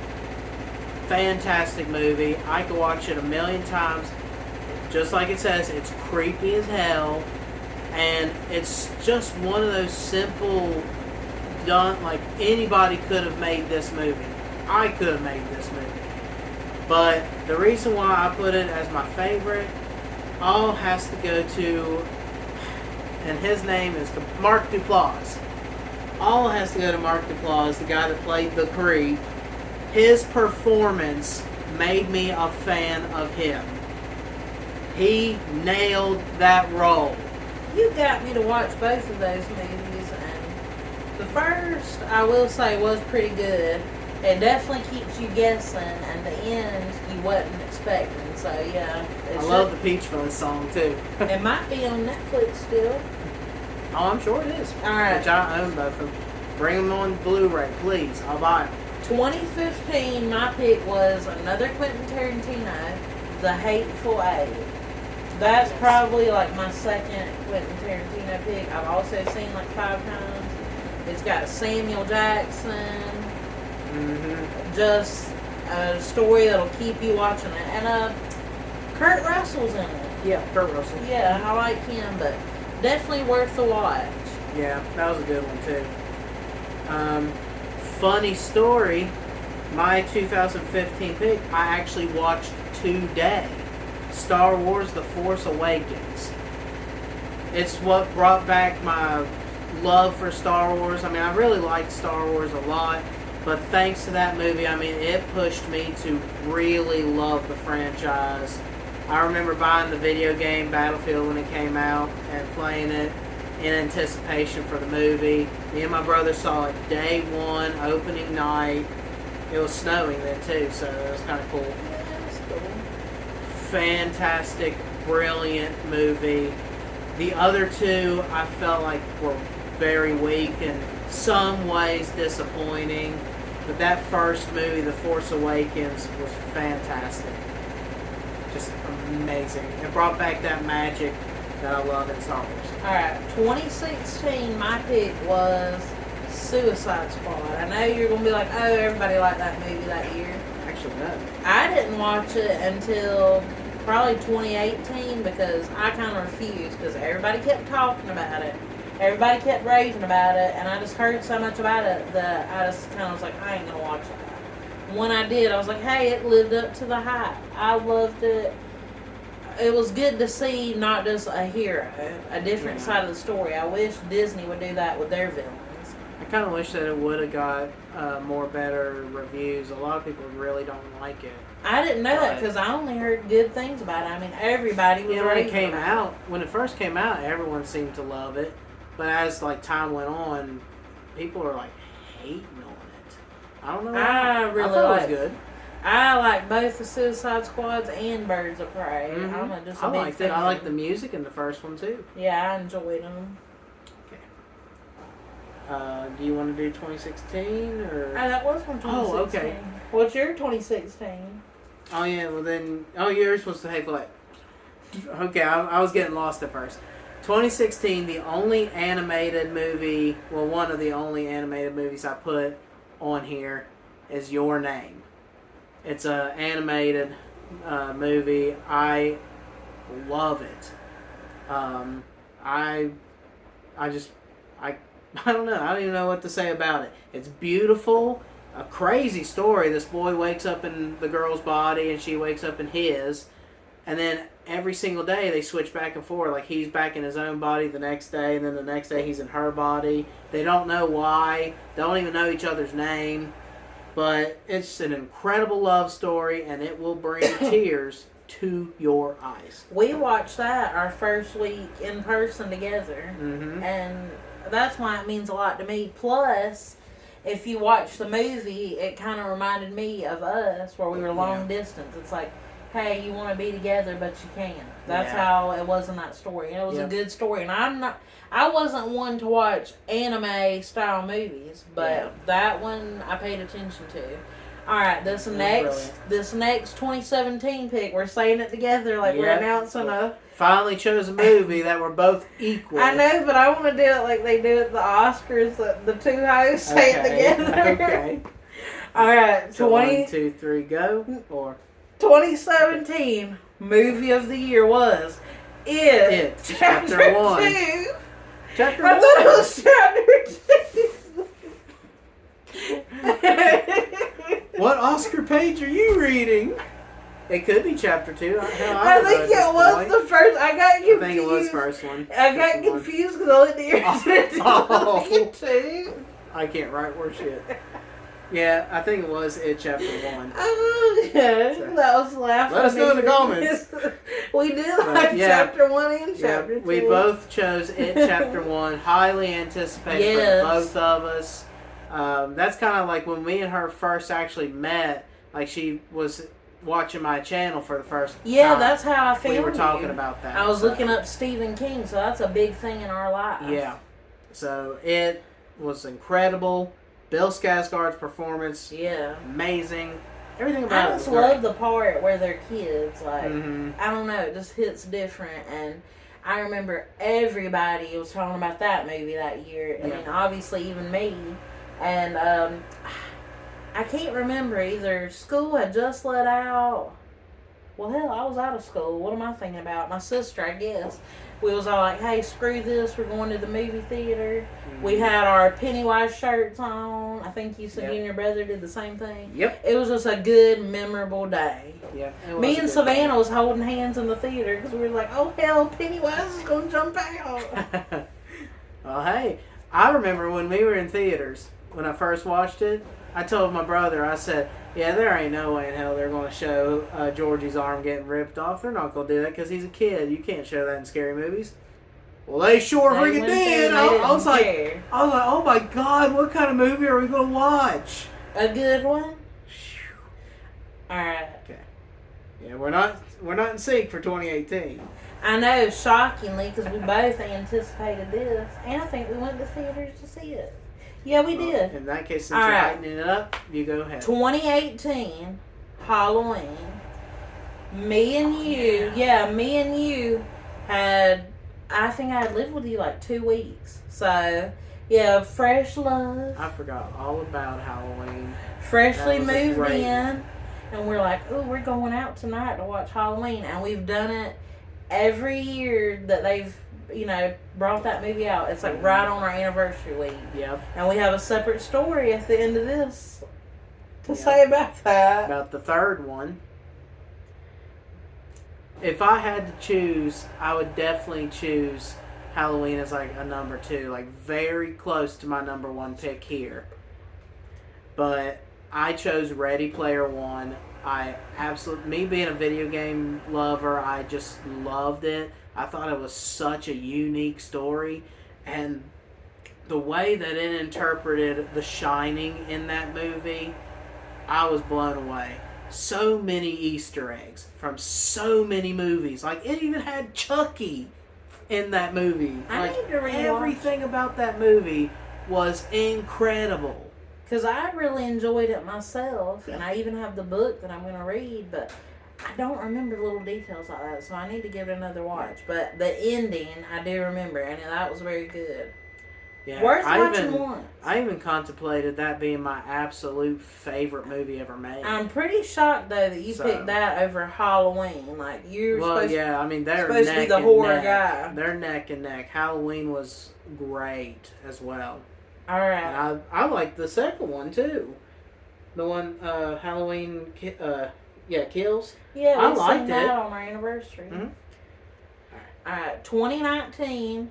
A: Fantastic movie. I could watch it a million times. Just like it says, it's creepy as hell. And it's just one of those simple, done, like anybody could have made this movie. I could have made this movie. But the reason why I put it as my favorite, all has to go to, and his name is Mark Duplass. All has to go to Mark Duplass, the guy that played the Crete. His performance made me a fan of him. He nailed that role.
B: You got me to watch both of those movies, and the first, I will say, was pretty good. It definitely keeps you guessing, and the end, you wasn't expecting, so yeah.
A: I love the Peach Fuzz song, too.
B: It might be on Netflix still.
A: Oh, I'm sure it is.
B: Alright.
A: Which I own both of them. Bring them on Blu-ray, please. I'll buy them.
B: 2015, my pick was another Quentin Tarantino, The Hateful Eight. That's probably like my second Quentin Tarantino pick. I've also seen like 5 times. It's got Samuel Jackson. Just a story that'll keep you watching it. And Kurt Russell's in it.
A: Yeah, Kurt Russell.
B: Yeah, I like him, but definitely worth the watch.
A: Yeah, that was a good one too. Funny story, my 2015 pick, I actually watched today. Star Wars The Force Awakens. It's what brought back my love for Star Wars. I mean, I really liked Star Wars a lot, but thanks to that movie, I mean, it pushed me to really love the franchise. I remember buying the video game Battlefield when it came out and playing it in anticipation for the movie. Me and my brother saw it day 1, opening night. It was snowing then too, so it was kind of cool. Fantastic, brilliant movie. The other 2 I felt like were very weak and some ways disappointing, but that first movie, The Force Awakens, was fantastic. Just amazing. It brought back that magic that I love in Star Wars.
B: Alright, 2016, my pick was Suicide Squad. I know you're going to be like, oh, everybody liked that movie that year.
A: Actually, no.
B: I didn't watch it until probably 2018 because I kind of refused because everybody kept talking about it. Everybody kept raving about it, and I just heard so much about it that I just kind of was like, I ain't going to watch it. When I did, I was like, hey, it lived up to the hype. I loved it. It was good to see not just a hero, a different side of the story. I wish Disney would do that with their villains.
A: I kind of wish that it would have got more better reviews. A lot of people really don't like it.
B: I didn't know that because I only heard good things about it. I mean, everybody was
A: when it came out, when it first came out, everyone seemed to love it. But as like time went on, people are like hating on it. I don't know.
B: I really
A: I thought it was good.
B: I like both the Suicide Squads and Birds of Prey. I'm just a big
A: liked
B: fan.
A: it. I liked the music in the first one too.
B: Yeah, I enjoyed them.
A: Okay. Do you want to do 2016 or?
B: That was from 2016.
A: Oh, okay.
B: What's your 2016?
A: Oh yeah, well then, yours was the Hateful Eight. Okay, I was getting lost at first. 2016, the only animated movie, well, one of the only animated movies I put on here is Your Name. It's an animated movie. I love it. I don't know. I don't even know what to say about it. It's beautiful. A crazy story. This boy wakes up in the girl's body and she wakes up in his. And then every single day they switch back and forth. Like he's back in his own body the next day, and then the next day he's in her body. They don't know why. They don't even know each other's name. But it's an incredible love story, and it will bring tears to your eyes.
B: We watched that our first week in person together.
A: Mm-hmm.
B: And that's why it means a lot to me. Plus, if you watch the movie, it kind of reminded me of us, where we were long distance. It's like, hey, you want to be together, but you can't. That's how it was in that story. And it was a good story. And I wasn't one to watch anime style movies, but that one I paid attention to. All right, this next 2017 pick, we're saying it together like we're announcing a.
A: Finally chose a movie that were both equal.
B: I know, but I want to do it like they do at the Oscars. The two hosts say it together.
A: Okay.
B: All right,
A: so 1, 2, 3, go. Or
B: 2017 movie of the year was It.
A: Chapter 1.
B: 2.
A: Chapter 1.
B: I thought it was Chapter 2.
A: What Oscar page are you reading? It could be Chapter 2.
B: I think it was the first. I got confused.
A: I think it was first one.
B: I got confused because I looked at yours.
A: Oh. I can't write worse shit. Yeah, I think it was It Chapter 1.
B: Oh, yeah. So, that was laughing.
A: Let us know in the comments.
B: We did like Chapter 1 and Chapter 2.
A: We both chose It Chapter 1. Highly anticipated for both of us. That's kind of like when me and her first actually met. Like, she was watching my channel for the first time.
B: Yeah, that's how I found
A: We were talking about that.
B: I was looking up Stephen King, so that's a big thing in our lives.
A: Yeah. So it was incredible. Bill Skarsgård's performance, amazing. Everything about it.
B: I just love the part where they're kids. Like, I don't know, it just hits different. And I remember everybody was talking about that movie that year. I mean, obviously even me. And I can't remember, either school had just let out. Well, hell, I was out of school. What am I thinking about? My sister, I guess. We was all like, hey, screw this. We're going to the movie theater. We had our Pennywise shirts on. I think you said you and your brother did the same thing.
A: Yep.
B: It was just a good, memorable day.
A: Yeah.
B: Me and Savannah was holding hands in the theater because we were like, oh, hell, Pennywise is going to jump out.
A: Well, hey, I remember when we were in theaters, when I first watched it, I told my brother, I said, yeah, there ain't no way in hell they're going to show Georgie's arm getting ripped off. They're not going to do that because he's a kid. You can't show that in scary movies. Well, they sure freaking did. I was like, oh my God, what kind of movie are we going to watch?
B: A good one? All right.
A: Okay. Yeah, we're not in sync for 2018.
B: I know, shockingly, because we both anticipated this, and I think we went to theaters to see it. Yeah, we did.
A: In that case, since you're lightening it up, you go ahead.
B: 2018, Halloween. Me and you had, I think I had lived with you like 2 weeks. So, yeah, fresh love.
A: I forgot all about Halloween.
B: Freshly moved in. And we're like, oh, we're going out tonight to watch Halloween. And we've done it every year that they've, brought that movie out. It's like right on our anniversary week.
A: Yep.
B: And we have a separate story at the end of this to say about that.
A: About the third one. If I had to choose, I would definitely choose Halloween as like a number 2. Like very close to my number 1 pick here. But I chose Ready Player One. Me being a video game lover, I just loved it. I thought it was such a unique story, and the way that it interpreted The Shining in that movie, I was blown away. So many Easter eggs from so many movies. Like, it even had Chucky in that movie.
B: I need to rewatch.
A: Everything about that movie was incredible.
B: Because I really enjoyed it myself, and I even have the book that I'm going to read, but I don't remember little details like that, so I need to give it another watch. But the ending, I do remember, and that was very good.
A: Yeah,
B: Worth watching once.
A: I even contemplated that being my absolute favorite movie ever made.
B: I'm pretty shocked, though, that you picked that over Halloween. Like, you're supposed to be the horror guy.
A: They're neck and neck. Halloween was great as well.
B: All right.
A: And I like the second one, too. The one, Halloween, Kills.
B: Yeah,
A: I liked it.
B: that on our anniversary.
A: Mm-hmm.
B: All right, 2019,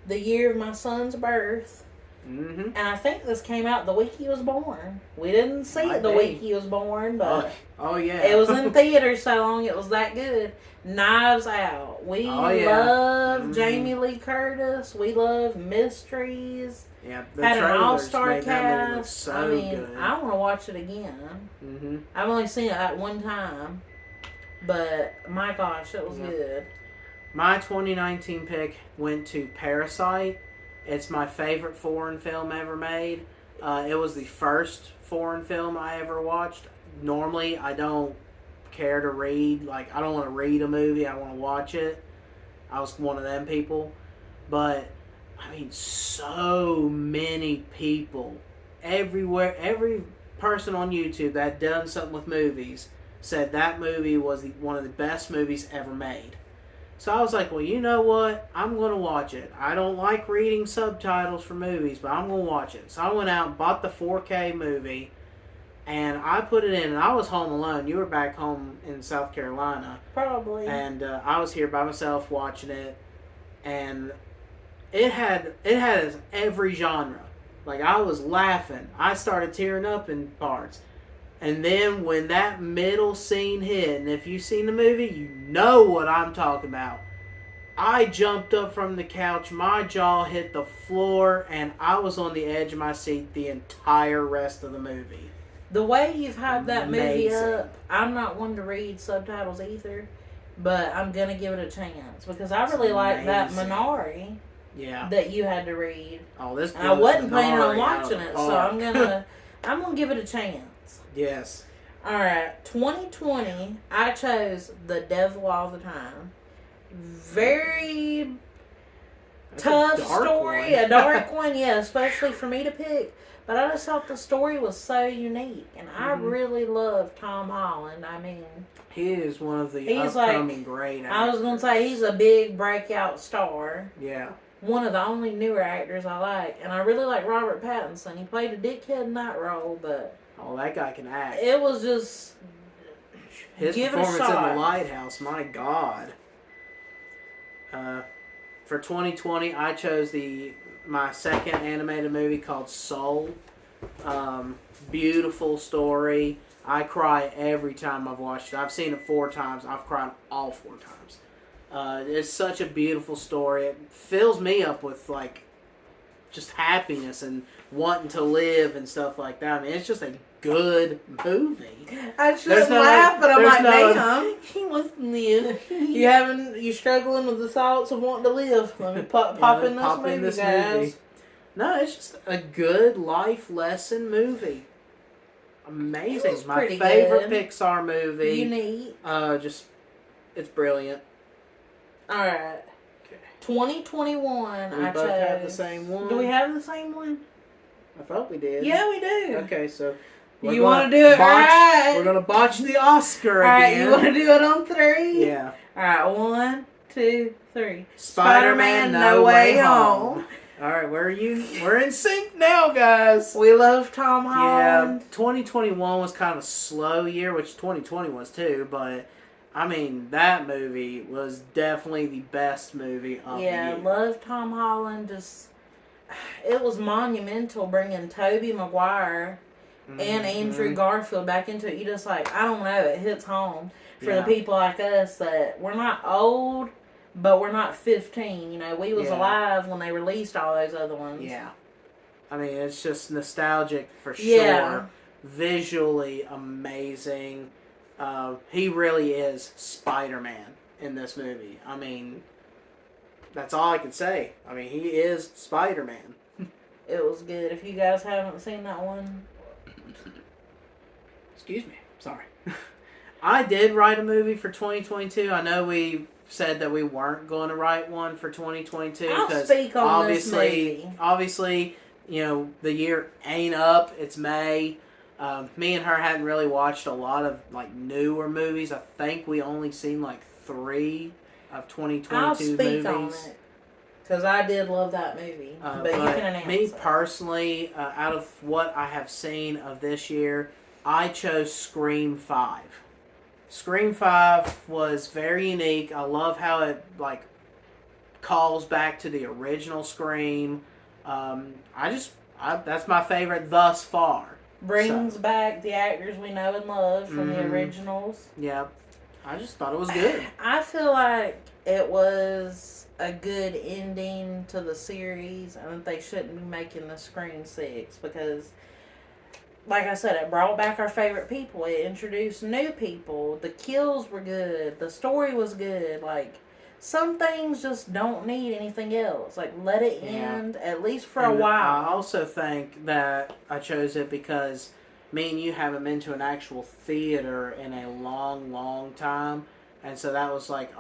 B: the year of my son's birth.
A: Mm-hmm.
B: And I think this came out the week he was born. We didn't see
A: Might
B: it the
A: be.
B: week he was born, but
A: Oh yeah.
B: it was in theaters so long. It was that good. Knives Out. We love Jamie Lee Curtis. We love mysteries.
A: Yeah, the
B: Had an
A: trailers
B: all-star
A: made that movie look
B: cast.
A: so
B: I mean,
A: good.
B: I want to watch it again.
A: Mm-hmm.
B: I've only seen it at one time, but my gosh, it was good.
A: My 2019 pick went to Parasite. It's my favorite foreign film ever made. It was the first foreign film I ever watched. Normally, I don't care to read. Like, I don't want to read a movie. I want to watch it. I was one of them people. But, I mean, so many people everywhere, every person on YouTube that done something with movies said that movie was one of the best movies ever made. So I was like, well, you know what? I'm going to watch it. I don't like reading subtitles for movies, but I'm going to watch it. So I went out and bought the 4K movie, and I put it in, and I was home alone. You were back home in South Carolina.
B: Probably.
A: And I was here by myself watching it, and it had every genre. Like, I was laughing. I started tearing up in parts. And then when that middle scene hit, and if you've seen the movie, you know what I'm talking about. I jumped up from the couch, my jaw hit the floor, and I was on the edge of my seat the entire rest of the movie.
B: The way you've hyped that movie
A: Amazing.
B: up, I'm not one to read subtitles either, but I'm going to give it a chance because I really like that
A: amazing.
B: Minari
A: Yeah.
B: that you had to read.
A: Oh, this.
B: And I wasn't planning on
A: Minari
B: watching it, so I'm gonna give it a chance.
A: Yes.
B: All right, 2020. I chose The Devil All the Time. Very
A: That's
B: tough
A: a dark
B: story,
A: one.
B: a dark one, yeah, especially for me to pick. But I just thought the story was so unique, and I really love Tom Holland. I mean,
A: He is one of the
B: He's
A: upcoming great actors.
B: I was gonna say he's a big breakout star.
A: Yeah.
B: One of the only newer actors I like, and I really like Robert Pattinson. He played a dickhead in that role, but
A: Oh, that guy can act.
B: it was just
A: His
B: give it a
A: performance in
B: shot.
A: The Lighthouse, my God. For 2020, I chose my second animated movie called Soul. Beautiful story. I cry every time I've watched it. I've seen it 4 times. I've cried all 4 times. It's such a beautiful story. It fills me up with like just happiness and wanting to live and stuff like that. I mean, it's just a good movie.
B: I shouldn't laugh, but I'm like, damn, he wants to live. You struggling with the thoughts of wanting to live? Let me pop in this movie, guys.
A: No, it's just a good life lesson movie. Amazing.
B: was
A: My
B: pretty
A: favorite
B: good.
A: Pixar movie.
B: Unique.
A: It's brilliant.
B: All right. 2021.
A: We
B: I
A: both
B: chose.
A: have the same one.
B: Do we have the same one?
A: I thought we did.
B: Yeah, we do.
A: Okay, so
B: You want to do it right?
A: We're gonna botch the Oscar
B: All right,
A: again.
B: you want to do it on 3?
A: Yeah.
B: All right, 1, 2, 3.
A: Spider-Man No Way Home. All right, where are you? We're in sync now, guys.
B: We love Tom Holland.
A: Yeah, 2021 was kind of a slow year, which 2020 was too, but I mean, that movie was definitely the best movie of the year.
B: Love Tom Holland. Just, it was monumental bringing Tobey Maguire and Andrew Garfield back into it. You just like, I don't know, it hits home for the people like us that we're not old, but we're not 15. You know, we was alive when they released all those other ones.
A: Yeah. I mean, it's just nostalgic for sure.
B: Yeah.
A: Visually amazing. He really is Spider-Man in this movie. I mean, that's all I can say. I mean, he is Spider-Man.
B: It was good. If you guys haven't seen that one.
A: Excuse me. Sorry. I did write a movie for 2022. I know we said that we weren't going to write one for 2022.
B: I'll speak on this movie.
A: Obviously, you know, the year ain't up. It's May. Me and her hadn't really watched a lot of like newer movies. I think we only seen like 3 of 2022
B: I'll speak
A: movies.
B: on it. Because I did love that movie. But you can announce
A: me
B: it.
A: personally, out of what I have seen of this year, I chose Scream 5. Scream 5 was very unique. I love how it like calls back to the original Scream. That's my favorite thus far.
B: Brings back the actors we know and love from the originals.
A: Yeah. I just thought it was good.
B: I feel like it was a good ending to the series, and they shouldn't be making the Scream 6 because, like I said, it brought back our favorite people. It introduced new people. The kills were good. The story was good. Like, some things just don't need anything else. Like, let it end, at least for a while.
A: I also think that I chose it because me and you haven't been to an actual theater in a long, long time. And so that was like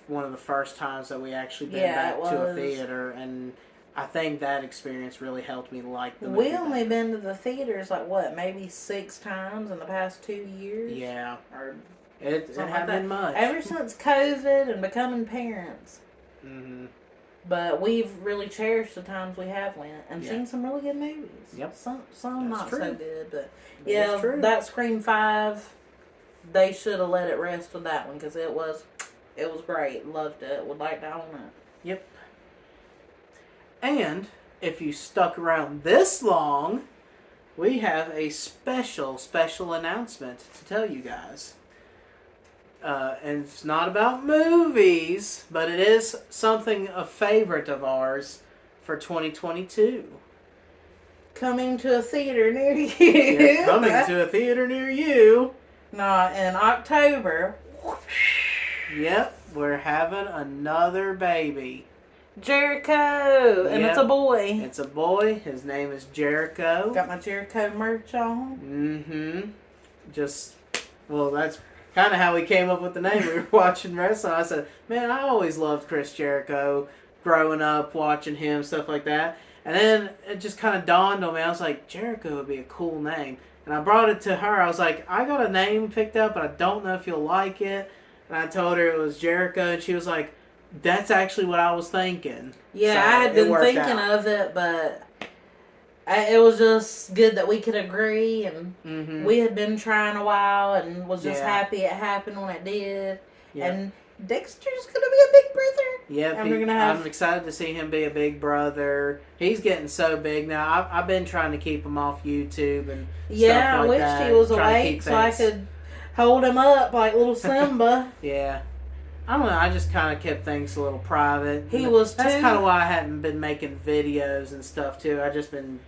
A: one of the first times that we actually been back to a theater. And I think that experience really helped me like the movie.
B: We only been to the theaters maybe 6 times in the past 2 years.
A: Yeah.
B: Or
A: it hasn't been much.
B: Ever since COVID and becoming parents.
A: Mm-hmm.
B: But we've really cherished the times we have went and seen some really good movies.
A: Yep.
B: Some
A: That's
B: not
A: true.
B: so good, but
A: That's true.
B: that Scream 5, they should have let it rest with that one because it was great. Loved it. Would like to own it.
A: Yep. And if you stuck around this long, we have a special announcement to tell you guys. And it's not about movies, but it is a favorite of ours for 2022.
B: Coming to a theater near you.
A: Yeah, coming to a theater near you.
B: Not in October.
A: Yep, we're having another baby.
B: Jericho! And it's a boy.
A: It's a boy. His name is Jericho.
B: Got my Jericho merch on.
A: Mm-hmm. That's kind of how we came up with the name. We were watching wrestling. I said, man, I always loved Chris Jericho growing up, watching him, stuff like that. And then it just kind of dawned on me. I was like, Jericho would be a cool name. And I brought it to her. I was like, I got a name picked up, but I don't know if you'll like it. And I told her it was Jericho, and she was like, that's actually what I was thinking.
B: Yeah,
A: so
B: I had been thinking of it, but it was just good that we could agree, and we had been trying a while, and was just happy it happened when it did. Yep. And Dexter's gonna be a big brother.
A: Yeah, I'm excited to see him be a big brother. He's getting so big now. I've been trying to keep him off YouTube and stuff like that.
B: I wish he was awake so I could hold him up like little Simba.
A: Yeah. I don't know. I just kind of kept things a little private.
B: That's
A: kind of why I hadn't been making videos and stuff too. I just been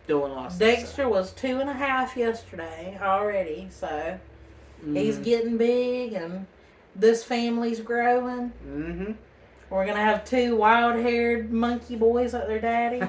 A: doing lots of stuff.
B: Dexter was 2.5 yesterday already, so he's getting big, and this family's growing. Mm-hmm. We're gonna have 2 wild-haired monkey boys like their daddy.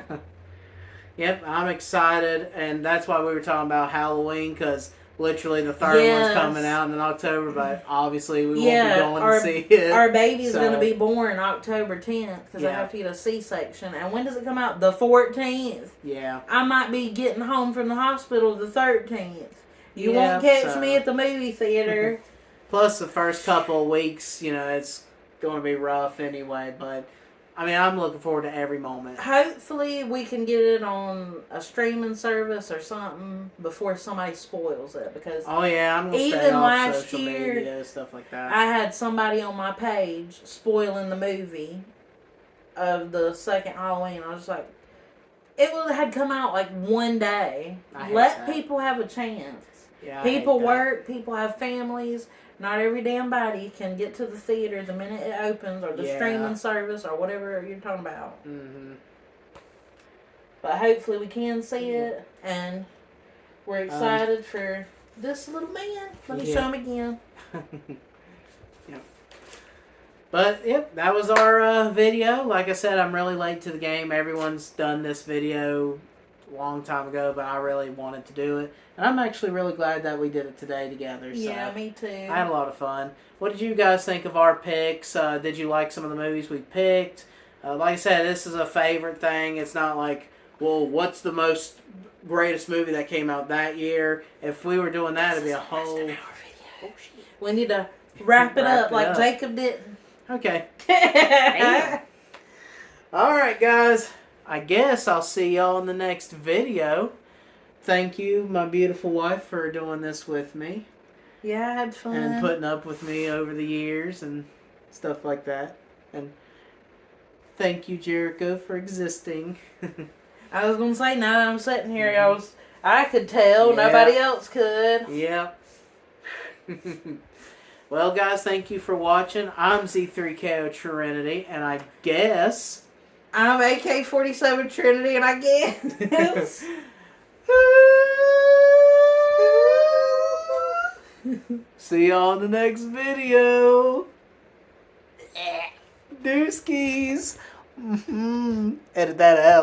A: Yep, I'm excited, and that's why we were talking about Halloween, because literally the third one's coming out in October, but obviously we won't be going to see it.
B: Our baby's going to be born October 10th because I have to get a C-section. And when does it come out? The 14th.
A: Yeah.
B: I might be getting home from the hospital the 13th. You won't catch me at the movie theater.
A: Plus the first couple of weeks, it's going to be rough anyway, but I mean, I'm looking forward to every moment.
B: Hopefully, we can get it on a streaming service or something before somebody spoils it. Because
A: I'm going to stay off social media, stuff like that.
B: I had somebody on my page spoiling the movie of the second Halloween. I was like, it had come out like one day. Let people have a chance.
A: Yeah,
B: people work, people have families. Not every damn body can get to the theater the minute it opens, or the streaming service, or whatever you're talking about. Mm-hmm. But hopefully we can see it, and we're excited for this little man. Let me show him again.
A: Yep. But, that was our video. Like I said, I'm really late to the game. Everyone's done this video a long time ago, but I really wanted to do it. And I'm actually really glad that we did it today together. So
B: yeah, me too.
A: I had a lot of fun. What did you guys think of our picks? Did you like some of the movies we picked? Like I said, this is a favorite thing. It's not like, well, what's the greatest movie that came out that year? If we were doing that, it'd be a whole...
B: We need to wrap it up like Jacob did.
A: Okay. All right, guys. I guess I'll see y'all in the next video. Thank you, my beautiful wife, for doing this with me.
B: Yeah, I had fun.
A: And putting up with me over the years and stuff like that. And Thank you, Jericho, for existing.
B: I was gonna say, now that I'm sitting here, I could tell,
A: Yeah.
B: nobody else could.
A: Yeah. Well, guys, thank you for watching. I'm Z3KO Trinity, and I guess
B: I'm AK-47 Trinity, and I guess.
A: See y'all in the next video. Dooskies. Edit that out.